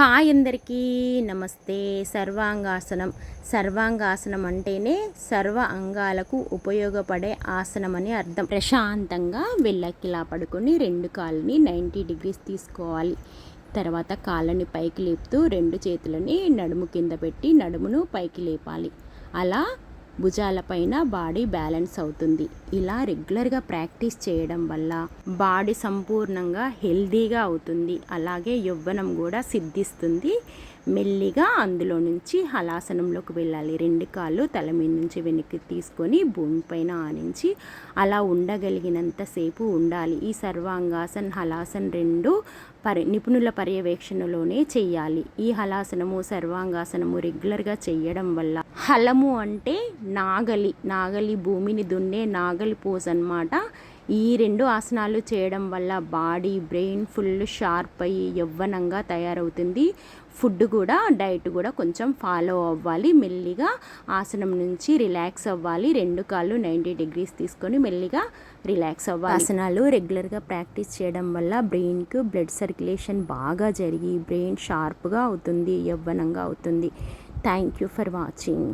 Hi అందరికీ నమస్తే. సర్వాంగాసనం అంటేనే సర్వ అంగాలకు ఉపయోగపడే ఆసనం అని అర్థం. ప్రశాంతంగా వెళ్ళకిలా పడుకొని 2 కాళ్ళని 90 డిగ్రీస్ తీసుకోవాలి. తర్వాత కాళ్ళని పైకి లేపుతూ 2 చేతులని నడుము కింద పెట్టి నడుమును పైకి లేపాలి. అలా భుజాలపైన బాడీ బ్యాలెన్స్ అవుతుంది. ఇలా రెగ్యులర్గా ప్రాక్టీస్ చేయడం వల్ల బాడీ సంపూర్ణంగా హెల్దీగా అవుతుంది. అలాగే యవ్వనం కూడా సిద్ధిస్తుంది. మెల్లిగా అందులో నుంచి హలాసనంలోకి వెళ్ళాలి. 2 కాళ్ళు తల మీద నుంచి వెనక్కి తీసుకొని భూమిపైన ఆనించి అలా ఉండగలిగినంతసేపు ఉండాలి. ఈ సర్వాంగాసన్ హలాసన్ 2 నిపుణుల పర్యవేక్షణలోనే చెయ్యాలి. ఈ హలాసనము సర్వాంగాసనము రెగ్యులర్గా చేయడం వల్ల హలము అంటే నాగలి భూమిని దున్నే నాగలి పోజ్ అన్నమాట. ఈ 2 ఆసనాలు చేయడం వల్ల బాడీ బ్రెయిన్ ఫుల్ షార్ప్ అయ్యి యవ్వనంగా తయారవుతుంది. ఫుడ్ కూడా డైట్ కూడా కొంచెం ఫాలో అవ్వాలి. మెల్లిగా ఆసనం నుంచి రిలాక్స్ అవ్వాలి. 2 కాళ్ళు 90 డిగ్రీస్ తీసుకొని మెల్లిగా రిలాక్స్ అవ్వాలి. ఆసనాలు రెగ్యులర్గా ప్రాక్టీస్ చేయడం వల్ల బ్రెయిన్కు బ్లడ్ సర్క్యులేషన్ బాగా జరిగి బ్రెయిన్ షార్ప్గా అవుతుంది, యవ్వనంగా అవుతుంది. Thank you for watching.